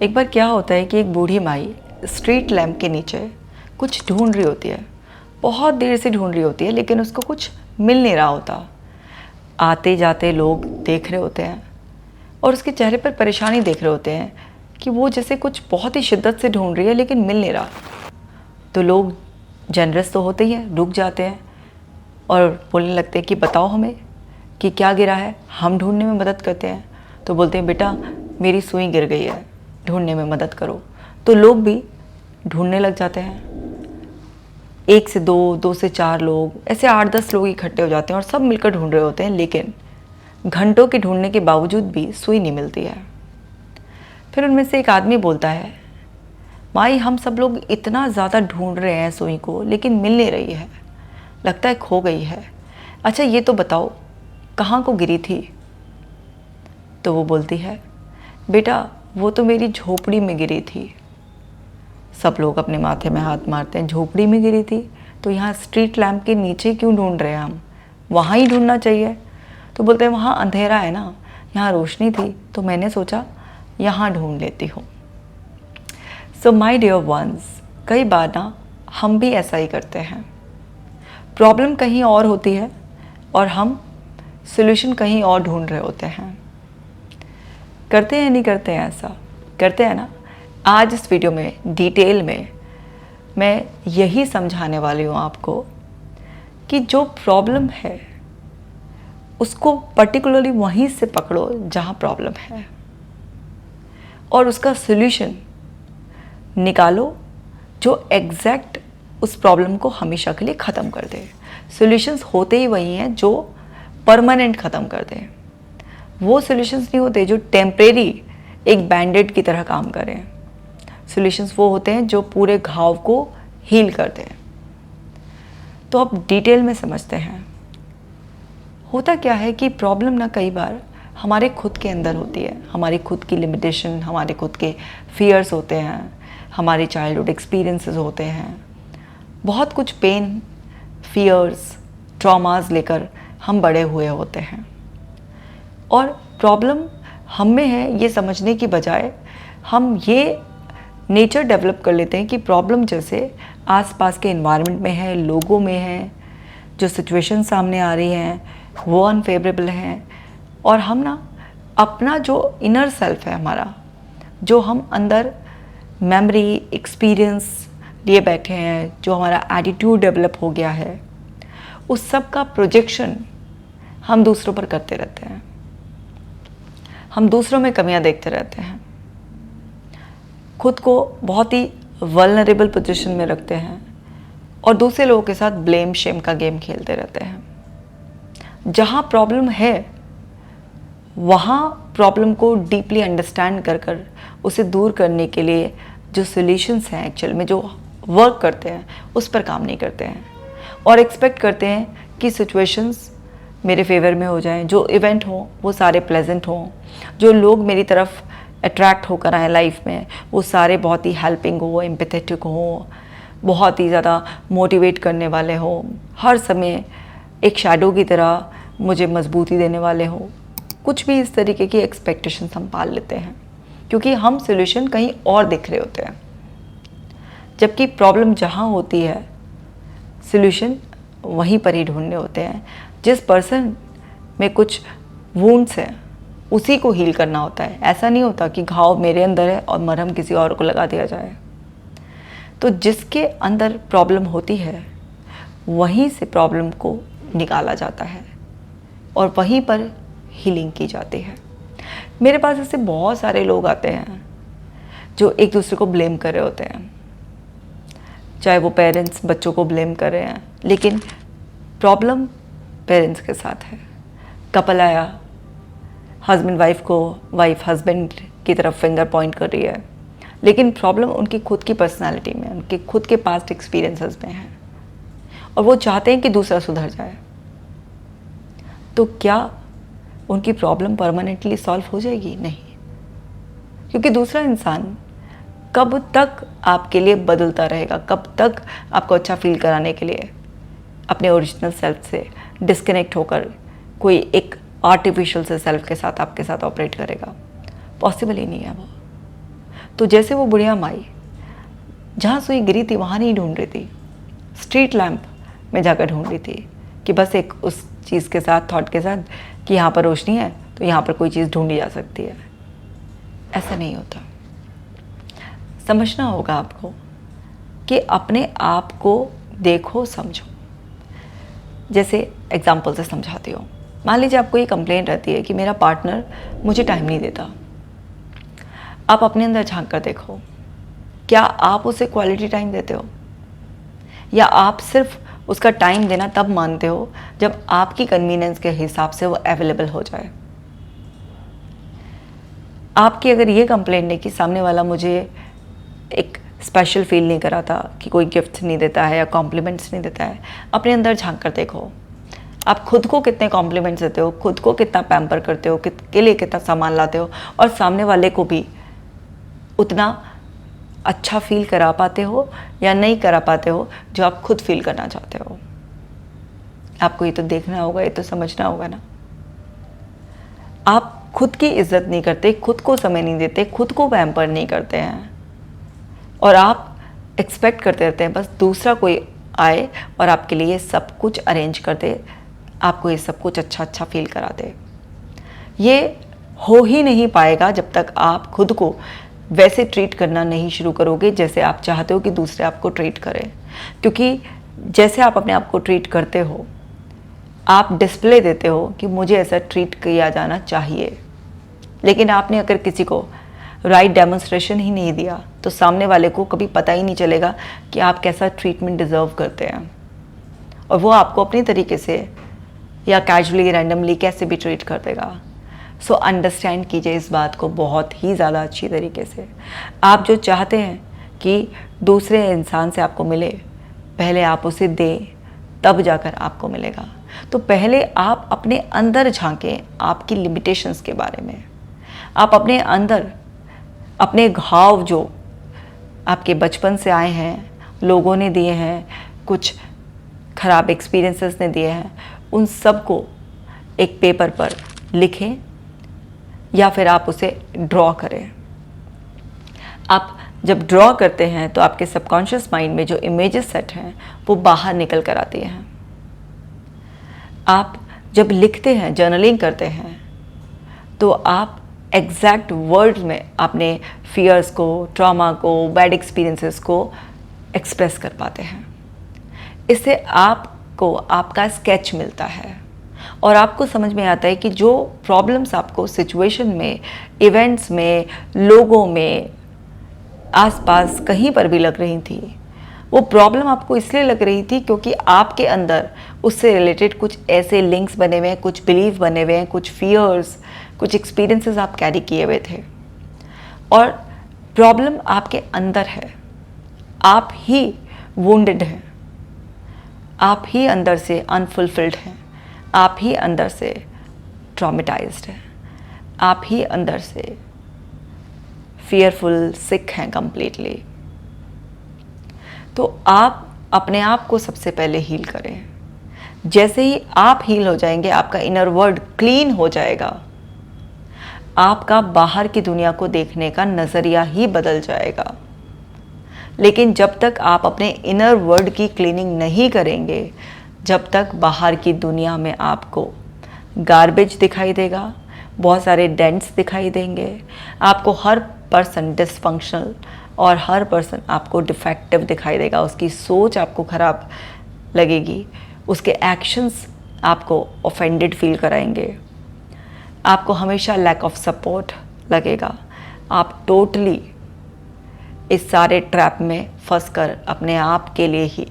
एक बार क्या होता है कि एक बूढ़ी माई स्ट्रीट लैम्प के नीचे कुछ ढूंढ रही होती है। बहुत देर से ढूंढ रही होती है लेकिन उसको कुछ मिल नहीं रहा होता। आते जाते लोग देख रहे होते हैं और उसके चेहरे पर परेशानी देख रहे होते हैं कि वो जैसे कुछ बहुत ही शिद्दत से ढूंढ रही है लेकिन मिल नहीं रहा। तो लोग जनरस तो होते ही हैं, रुक जाते हैं और बोलने लगते हैं कि बताओ हमें कि क्या गिरा है, हम ढूंढने में मदद करते हैं। तो बोलते हैं बेटा मेरी सुई गिर गई है, ढूंढने में मदद करो। तो लोग भी ढूंढने लग जाते हैं। 1 से 2, 2 से 4 लोग, ऐसे 8-10 लोग इकट्ठे हो जाते हैं और सब मिलकर ढूंढ रहे होते हैं, लेकिन घंटों के ढूंढने के बावजूद भी सुई नहीं मिलती है। फिर उनमें से एक आदमी बोलता है, माई हम सब लोग इतना ज़्यादा ढूंढ रहे हैं सुई को लेकिन मिल नहीं रही है, लगता है खो गई है। अच्छा ये तो बताओ कहाँ को गिरी थी? तो वो बोलती है, बेटा वो तो मेरी झोपड़ी में गिरी थी। सब लोग अपने माथे में हाथ मारते हैं, झोपड़ी में गिरी थी तो यहाँ स्ट्रीट लैम्प के नीचे क्यों ढूंढ रहे हैं हम, वहाँ ही ढूंढना चाहिए। तो बोलते हैं वहाँ अंधेरा है ना, यहाँ रोशनी थी तो मैंने सोचा यहाँ ढूंढ लेती हूँ। सो माई डियर वंस, कई बार ना हम भी ऐसा ही करते हैं। प्रॉब्लम कहीं और होती है और हम सॉल्यूशन कहीं और ढूंढ रहे होते हैं। करते हैं नहीं करते हैं ऐसा? करते हैं ना। आज इस वीडियो में डिटेल में मैं यही समझाने वाली हूँ आपको कि जो प्रॉब्लम है उसको पर्टिकुलरली वहीं से पकड़ो जहाँ प्रॉब्लम है और उसका सॉल्यूशन निकालो जो एग्जैक्ट उस प्रॉब्लम को हमेशा के लिए ख़त्म कर दे। सॉल्यूशंस होते ही वही हैं जो परमानेंट ख़त्म कर दें। वो सॉल्यूशंस नहीं होते जो टेम्परेरी एक बैंडेड की तरह काम करें। सॉल्यूशंस वो होते हैं जो पूरे घाव को हील कर दें। तो अब डिटेल में समझते हैं। होता क्या है कि प्रॉब्लम ना कई बार हमारे खुद के अंदर होती है। हमारी खुद की लिमिटेशन, हमारे खुद के फियर्स होते हैं, हमारे चाइल्डहुड एक्सपीरियंसेस होते हैं। बहुत कुछ पेन, फियर्स, ट्रॉमास लेकर हम बड़े हुए होते हैं और प्रॉब्लम हम में है ये समझने की बजाय हम ये नेचर डेवलप कर लेते हैं कि प्रॉब्लम जैसे आसपास के एनवायरनमेंट में है, लोगों में है, जो सिचुएशन सामने आ रही हैं वो अनफेवरेबल हैं और हम ना अपना जो इनर सेल्फ है हमारा, जो हम अंदर मेमोरी, एक्सपीरियंस लिए बैठे हैं, जो हमारा एटीट्यूड डेवलप हो गया है, उस सब का प्रोजेक्शन हम दूसरों पर करते रहते हैं। हम दूसरों में कमियां देखते रहते हैं, खुद को बहुत ही वल्नरेबल पोजीशन में रखते हैं और दूसरे लोगों के साथ ब्लेम शेम का गेम खेलते रहते हैं। जहाँ प्रॉब्लम है वहाँ प्रॉब्लम को डीपली अंडरस्टैंड कर उसे दूर करने के लिए जो सॉल्यूशंस हैं एक्चुअल में जो वर्क करते हैं उस पर काम नहीं करते हैं और एक्सपेक्ट करते हैं कि सिचुएशंस मेरे फेवर में हो जाएं, जो इवेंट हो वो सारे प्लेजेंट हों, जो लोग मेरी तरफ अट्रैक्ट होकर आए लाइफ में वो सारे बहुत ही हेल्पिंग हो, एम्पैथेटिक हो, बहुत ही ज़्यादा मोटिवेट करने वाले हो, हर समय एक शैडो की तरह मुझे मजबूती देने वाले हो। कुछ भी इस तरीके की एक्सपेक्टेशंस हम पाल लेते हैं क्योंकि हम सॉल्यूशन कहीं और देख रहे होते हैं, जबकि प्रॉब्लम जहाँ होती है सॉल्यूशन वहीं पर ही ढूंढने होते हैं। जिस पर्सन में कुछ वुंड्स हैं उसी को हील करना होता है। ऐसा नहीं होता कि घाव मेरे अंदर है और मरहम किसी और को लगा दिया जाए। तो जिसके अंदर प्रॉब्लम होती है वहीं से प्रॉब्लम को निकाला जाता है और वहीं पर हीलिंग की जाती है। मेरे पास ऐसे बहुत सारे लोग आते हैं जो एक दूसरे को ब्लेम कर रहे होते हैं, चाहे वो पेरेंट्स बच्चों को ब्लेम कर रहे हैं, लेकिन प्रॉब्लम पेरेंट्स के साथ है। कपल आया, हस्बैंड वाइफ को, वाइफ हस्बैंड की तरफ फिंगर पॉइंट कर रही है, लेकिन प्रॉब्लम उनकी खुद की पर्सनालिटी में, उनके खुद के पास्ट एक्सपीरियंसेस में है और वो चाहते हैं कि दूसरा सुधर जाए। तो क्या उनकी प्रॉब्लम परमानेंटली सॉल्व हो जाएगी? नहीं, क्योंकि दूसरा इंसान कब तक आपके लिए बदलता रहेगा, कब तक आपको अच्छा फील कराने के लिए अपने ओरिजिनल सेल्फ से डिस्कनेक्ट होकर कोई एक आर्टिफिशियल से सेल्फ के साथ आपके साथ ऑपरेट करेगा? पॉसिबल ही नहीं है वो। तो जैसे वो बुढ़िया माई जहाँ सुई गिरी थी वहाँ नहीं ढूंढ रही थी, स्ट्रीट लैम्प में जाकर ढूंढ रही थी कि बस एक उस चीज़ के साथ, थॉट के साथ कि यहाँ पर रोशनी है तो यहाँ पर कोई चीज़ ढूंढी जा सकती है। ऐसा नहीं होता। समझना होगा आपको कि अपने आप को देखो, समझो। जैसे एग्जाम्पल से समझाती हूँ। मान लीजिए आपको ये कंप्लेंट रहती है कि मेरा पार्टनर मुझे टाइम नहीं देता। आप अपने अंदर झांक कर देखो, क्या आप उसे क्वालिटी टाइम देते हो, या आप सिर्फ उसका टाइम देना तब मानते हो जब आपकी कन्वीनियंस के हिसाब से वो अवेलेबल हो जाए। आपकी अगर ये कंप्लेंट है कि सामने वाला मुझे एक स्पेशल फील नहीं कराता, कि कोई गिफ्ट नहीं देता है या कॉम्प्लीमेंट्स नहीं देता है, अपने अंदर झांक कर देखो। आप खुद को कितने कॉम्प्लीमेंट्स देते हो, खुद को कितना पैम्पर करते हो, के लिए कितना सामान लाते हो, और सामने वाले को भी उतना अच्छा फील करा पाते हो या नहीं करा पाते हो जो आप खुद फील करना चाहते हो। आपको ये तो देखना होगा, ये तो समझना होगा ना। आप खुद की इज्जत नहीं करते, खुद को समय नहीं देते, खुद को पैम्पर नहीं करते हैं, और आप एक्सपेक्ट करते रहते हैं बस दूसरा कोई आए और आपके लिए सब कुछ अरेंज कर दे, आपको ये सब कुछ अच्छा अच्छा फील करा दे। ये हो ही नहीं पाएगा जब तक आप खुद को वैसे ट्रीट करना नहीं शुरू करोगे जैसे आप चाहते हो कि दूसरे आपको ट्रीट करें। क्योंकि जैसे आप अपने आप को ट्रीट करते हो, आप डिस्प्ले देते हो कि मुझे ऐसा ट्रीट किया जाना चाहिए। लेकिन आपने अगर किसी को राइट डेमोन्स्ट्रेशन ही नहीं दिया तो सामने वाले को कभी पता ही नहीं चलेगा कि आप कैसा ट्रीटमेंट डिज़र्व करते हैं, और वो आपको अपनी तरीके से या कैजुअली रैंडमली कैसे भी ट्रीट कर देगा। सो अंडरस्टैंड कीजिए इस बात को बहुत ही ज़्यादा अच्छी तरीके से। आप जो चाहते हैं कि दूसरे इंसान से आपको मिले, पहले आप उसे दें, तब जाकर आपको मिलेगा। तो पहले आप अपने अंदर झांकें, आपकी लिमिटेशंस के बारे में। आप अपने अंदर अपने घाव जो आपके बचपन से आए हैं, लोगों ने दिए हैं, कुछ ख़राब एक्सपीरियंसेस ने दिए हैं, उन सब को एक पेपर पर लिखें या फिर आप उसे ड्रॉ करें। आप जब ड्रॉ करते हैं तो आपके सबकॉन्शियस माइंड में जो इमेजेस सेट हैं वो बाहर निकल कर आती हैं। आप जब लिखते हैं, जर्नलिंग करते हैं, तो आप एग्जैक्ट वर्ड्स में अपने फियर्स को, ट्रॉमा को, बैड एक्सपीरियंसेस को एक्सप्रेस कर पाते हैं। इससे आपको आपका स्केच मिलता है और आपको समझ में आता है कि जो प्रॉब्लम्स आपको सिचुएशन में, इवेंट्स में, लोगों में, आसपास कहीं पर भी लग रही थी, वो प्रॉब्लम आपको इसलिए लग रही थी क्योंकि आपके अंदर उससे रिलेटेड कुछ ऐसे लिंक्स बने हुए हैं, कुछ बिलीव बने हुए हैं, कुछ फियर्स, कुछ एक्सपीरियंसेस आप कैरी किए हुए थे। और प्रॉब्लम आपके अंदर है, आप ही वुंडेड हैं, आप ही अंदर से अनफुलफिल्ड हैं, आप ही अंदर से ट्रॉमेटाइज्ड हैं, आप ही अंदर से फियरफुल, सिक हैं कंप्लीटली। तो आप अपने आप को सबसे पहले हील करें। जैसे ही आप हील हो जाएंगे, आपका इनर वर्ल्ड क्लीन हो जाएगा, आपका बाहर की दुनिया को देखने का नज़रिया ही बदल जाएगा। लेकिन जब तक आप अपने इनर वर्ल्ड की क्लीनिंग नहीं करेंगे, जब तक बाहर की दुनिया में आपको गार्बेज दिखाई देगा, बहुत सारे डेंट्स दिखाई देंगे, आपको हर पर्सन डिसफंक्शनल और हर पर्सन आपको डिफेक्टिव दिखाई देगा, उसकी सोच आपको ख़राब लगेगी, उसके एक्शंस आपको ऑफेंडेड फील कराएंगे, आपको हमेशा लैक ऑफ सपोर्ट लगेगा। आप टोटली इस सारे ट्रैप में फंसकर अपने आप के लिए ही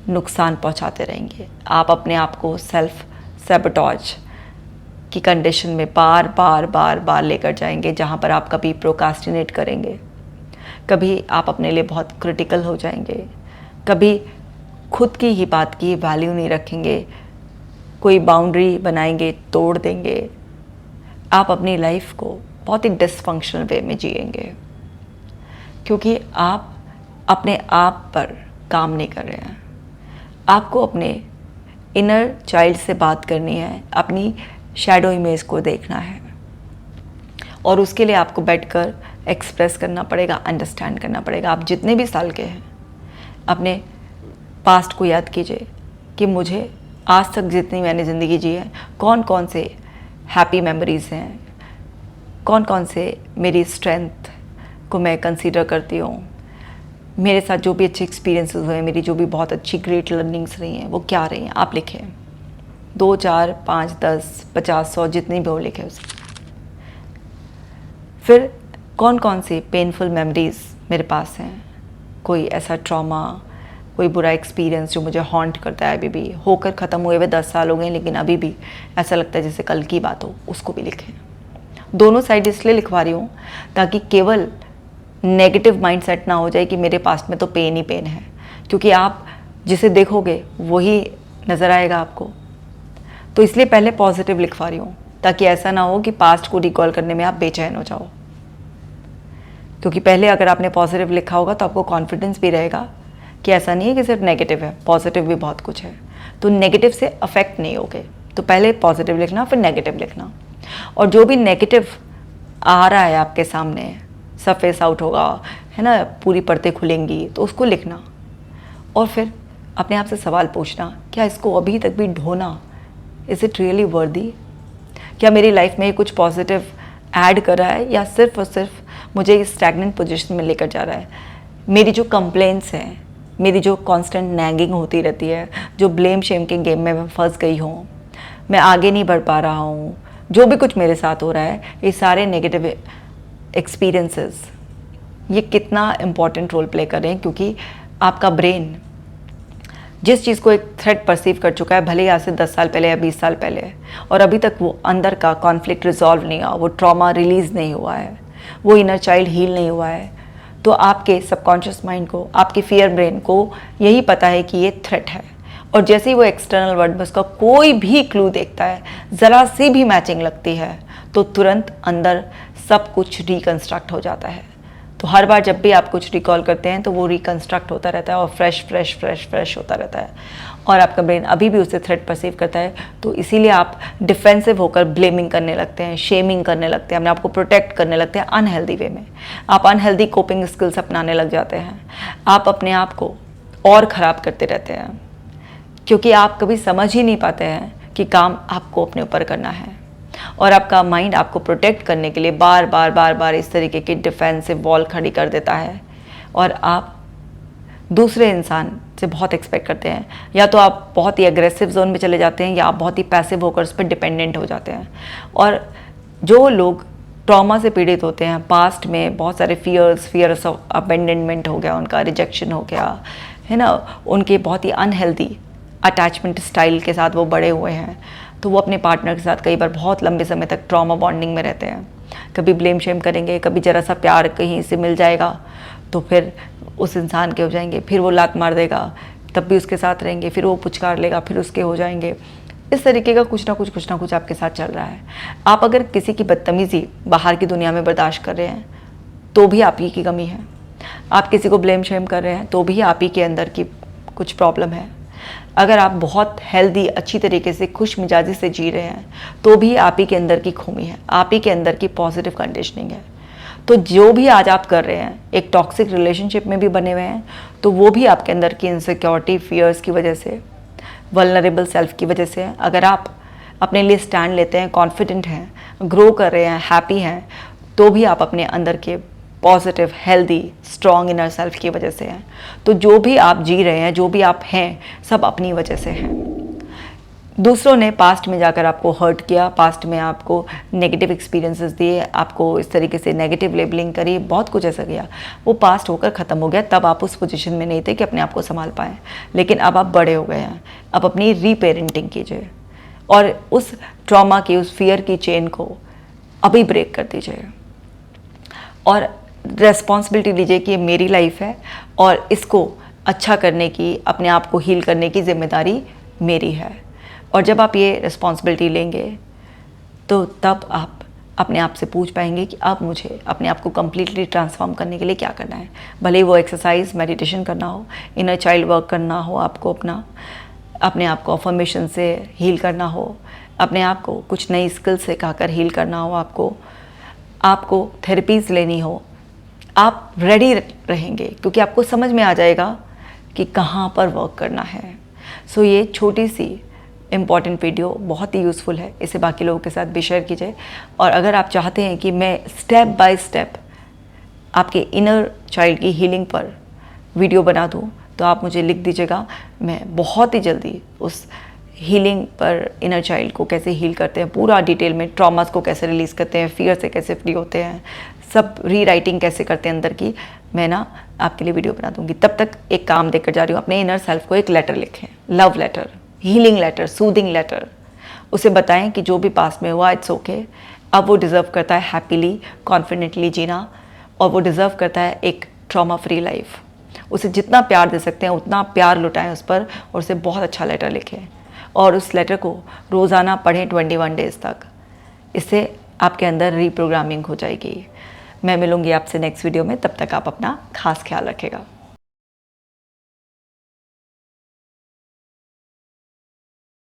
नुकसान पहुंचाते रहेंगे। आप अपने आप को सेल्फ सैबोटेज की कंडीशन में बार बार बार बार लेकर जाएंगे, जहां पर आप कभी प्रोकास्टिनेट करेंगे, कभी आप अपने लिए बहुत क्रिटिकल हो जाएंगे, कभी खुद की ही बात की वैल्यू नहीं रखेंगे, कोई बाउंड्री बनाएंगे, तोड़ देंगे। आप अपनी लाइफ को बहुत ही डिसफंक्शनल वे में जिएंगे, क्योंकि आप अपने आप पर काम नहीं कर रहे हैं। आपको अपने इनर चाइल्ड से बात करनी है, अपनी शैडो इमेज को देखना है, और उसके लिए आपको बैठकर एक्सप्रेस करना पड़ेगा, अंडरस्टैंड करना पड़ेगा। आप जितने भी साल के हैं अपने पास्ट को याद कीजिए कि मुझे आज तक जितनी मैंने ज़िंदगी जी है, कौन कौन से हैप्पी मेमोरीज़ हैं, कौन कौन से मेरी स्ट्रेंथ को मैं कंसीडर करती हूँ, मेरे साथ जो भी अच्छे एक्सपीरियंसेस हुए, मेरी जो भी बहुत अच्छी ग्रेट लर्निंग्स रही हैं वो क्या रही हैं। आप लिखें 2, 4, 5, 10, 50, 100 जितनी भी हो लिखे उसे। फिर कौन कौन सी पेनफुल मेमोरीज़ मेरे पास हैं, कोई ऐसा ट्रॉमा, कोई बुरा एक्सपीरियंस जो मुझे हॉन्ट करता है, अभी भी होकर ख़त्म हुए 10 साल हो गए लेकिन अभी भी ऐसा लगता है जैसे कल की बात हो, उसको भी लिखें। दोनों साइड इसलिए लिखवा रही हूँ ताकि केवल नेगेटिव माइंडसेट ना हो जाए कि मेरे पास्ट में तो पेन ही पेन है, क्योंकि आप जिसे देखोगे वही नज़र आएगा आपको। तो इसलिए पहले पॉजिटिव लिखवा रही हूँ ताकि ऐसा ना हो कि पास्ट को रिकॉल करने में आप बेचैन हो जाओ, क्योंकि पहले अगर आपने पॉजिटिव लिखा होगा तो आपको कॉन्फिडेंस भी रहेगा कि ऐसा नहीं है कि सिर्फ नेगेटिव है, पॉजिटिव भी बहुत कुछ है, तो नेगेटिव से अफेक्ट नहीं होगे। तो पहले पॉजिटिव लिखना, फिर नेगेटिव लिखना, और जो भी नेगेटिव आ रहा है आपके सामने सरफेस आउट होगा, है ना, पूरी परतें खुलेंगी, तो उसको लिखना। और फिर अपने आप से सवाल पूछना, क्या इसको अभी तक भी ढोना, इज़ इट रियली वर्दी? क्या मेरी लाइफ में कुछ पॉजिटिव ऐड कर रहा है या सिर्फ और सिर्फ मुझे इस स्टैग्नेंट पोजीशन में लेकर जा रहा है? मेरी जो कंप्लेंट्स हैं, मेरी जो कांस्टेंट नैगिंग होती रहती है, जो ब्लेम शेम के गेम में मैं फंस गई हूँ, मैं आगे नहीं बढ़ पा रहा हूँ, जो भी कुछ मेरे साथ हो रहा है, ये सारे नेगेटिव एक्सपीरियंसेस ये कितना इम्पॉर्टेंट रोल प्ले कर रहे हैं, क्योंकि आपका ब्रेन जिस चीज़ को एक थ्रेट परसीव कर चुका है, भले ही आज से 10 साल पहले या 20 साल पहले, और अभी तक वो अंदर का कॉन्फ्लिक्ट रिजॉल्व नहीं हुआ, वो ट्रॉमा रिलीज़ नहीं हुआ है, वो इनर चाइल्ड हील नहीं हुआ है, तो आपके सबकॉन्शियस माइंड को, आपके फियर ब्रेन को यही पता है कि ये थ्रेट है। और जैसे ही वो एक्सटर्नल वर्ल्ड में उसका कोई भी क्लू देखता है, ज़रा सी भी मैचिंग लगती है, तो तुरंत अंदर सब कुछ रिकंस्ट्रक्ट हो जाता है। तो हर बार जब भी आप कुछ रिकॉल करते हैं तो वो रिकंस्ट्रक्ट होता रहता है और फ्रेश होता रहता है, और आपका ब्रेन अभी भी उसे थ्रेट परसीव करता है। तो इसीलिए आप डिफेंसिव होकर ब्लेमिंग करने लगते हैं, शेमिंग करने लगते हैं, अपने आप को प्रोटेक्ट करने लगते हैं अनहेल्दी वे में। आप अनहेल्दी कोपिंग स्किल्स अपनाने लग जाते हैं, आप अपने आप को और ख़राब करते रहते हैं, क्योंकि आप कभी समझ ही नहीं पाते हैं कि काम आपको अपने ऊपर करना है, और आपका माइंड आपको प्रोटेक्ट करने के लिए बार बार इस तरीके की डिफेंसिव वॉल खड़ी कर देता है, और आप दूसरे इंसान से बहुत एक्सपेक्ट करते हैं। या तो आप बहुत ही एग्रेसिव जोन में चले जाते हैं, या आप बहुत ही पैसिव होकर उस पर डिपेंडेंट हो जाते हैं। और जो लोग ट्रॉमा से पीड़ित होते हैं, पास्ट में बहुत सारे फियर्स ऑफ अबेंडनमेंट हो गया, उनका रिजेक्शन हो गया, है ना, उनके बहुत ही अनहेल्दी अटैचमेंट स्टाइल के साथ वो बड़े हुए हैं, तो वो अपने पार्टनर के साथ कई बार बहुत लंबे समय तक ट्रॉमा बॉन्डिंग में रहते हैं। कभी ब्लेम शेम करेंगे, कभी ज़रा सा प्यार कहीं से मिल जाएगा तो फिर उस इंसान के हो जाएंगे, फिर वो लात मार देगा तब भी उसके साथ रहेंगे, फिर वो पुचकार लेगा फिर उसके हो जाएंगे। इस तरीके का कुछ ना कुछ आपके साथ चल रहा है। आप अगर किसी की बदतमीज़ी बाहर की दुनिया में बर्दाश्त कर रहे हैं तो भी आप ही की कमी है। आप किसी को ब्लेम शेम कर रहे हैं तो भी आप ही के अंदर की कुछ प्रॉब्लम है। अगर आप बहुत हेल्दी अच्छी तरीके से खुश मिजाजी से जी रहे हैं तो भी आप ही के अंदर की खूमी है, आप ही के अंदर की पॉजिटिव कंडीशनिंग है। तो जो भी आज आप कर रहे हैं, एक टॉक्सिक रिलेशनशिप में भी बने हुए हैं, तो वो भी आपके अंदर की इनसिक्योरिटी, फियर्स की वजह से, वल्नरेबल सेल्फ की वजह से है। अगर आप अपने लिए स्टैंड लेते हैं, कॉन्फिडेंट हैं, ग्रो कर रहे हैं, हैप्पी हैं, तो भी आप अपने अंदर के positive, healthy, strong inner self की वजह से हैं। तो जो भी आप जी रहे हैं, जो भी आप हैं, सब अपनी वजह से हैं। दूसरों ने पास्ट में जाकर आपको हर्ट किया, पास्ट में आपको नेगेटिव एक्सपीरियंसेस दिए, आपको इस तरीके से नेगेटिव लेबलिंग करी, बहुत कुछ ऐसा किया, वो पास्ट होकर ख़त्म हो गया। तब आप उस पोजीशन में नहीं थे कि अपने आप को संभाल पाएँ, लेकिन अब आप बड़े हो गए हैं। अब अपनी रीपेरेंटिंग कीजिए और उस ट्रॉमा की, उस फियर की चेन को अभी ब्रेक कर दीजिए और रेस्पॉन्सिबिलिटी लीजिए कि ये मेरी लाइफ है और इसको अच्छा करने की, अपने आप को हील करने की जिम्मेदारी मेरी है। और जब आप ये रिस्पॉन्सिबिलिटी लेंगे तो तब आप अपने आप से पूछ पाएंगे कि अब मुझे अपने आप को कम्प्लीटली ट्रांसफॉर्म करने के लिए क्या करना है। भले ही वो एक्सरसाइज, मेडिटेशन करना हो, इनर चाइल्ड वर्क करना हो, आपको अपने आप को अफर्मेशन से हील करना हो, अपने आप को कुछ नई स्किल सिखाकर हील करना हो, आपको थेरेपीज़ लेनी हो, आप रेडी रहेंगे, क्योंकि आपको समझ में आ जाएगा कि कहाँ पर वर्क करना है। सो ये छोटी सी इम्पॉर्टेंट वीडियो बहुत ही यूज़फुल है, इसे बाकी लोगों के साथ भी शेयर कीजिए। और अगर आप चाहते हैं कि मैं स्टेप बाय स्टेप आपके इनर चाइल्ड की हीलिंग पर वीडियो बना दूं, तो आप मुझे लिख दीजिएगा। मैं बहुत ही जल्दी उस हीलिंग पर, इनर चाइल्ड को कैसे हील करते हैं पूरा डिटेल में, ट्रॉमास को कैसे रिलीज़ करते हैं, फियर से कैसे फ्री होते हैं, सब रीराइटिंग कैसे करते हैं अंदर की, मैं ना आपके लिए वीडियो बना दूंगी। तब तक एक काम देकर जा रही हूँ, अपने इनर सेल्फ को एक लेटर लिखें, love letter, healing letter, soothing letter. उसे बताएं कि जो भी पास में हुआ इट्स ओके, अब वो डिज़र्व करता है हैप्पीली, कॉन्फिडेंटली जीना, और वो डिज़र्व करता है एक ट्रॉमा फ्री लाइफ। उसे जितना प्यार दे सकते हैं उतना प्यार लुटाएं उस पर, और उसे बहुत अच्छा लेटर लिखें और उस लेटर को रोज़ाना पढ़ें 21 डेज़ तक। इससे आपके अंदर रीप्रोग्रामिंग हो जाएगी। मैं मिलूंगी आपसे नेक्स्ट वीडियो में, तब तक आप अपना खास ख्याल रखिएगा।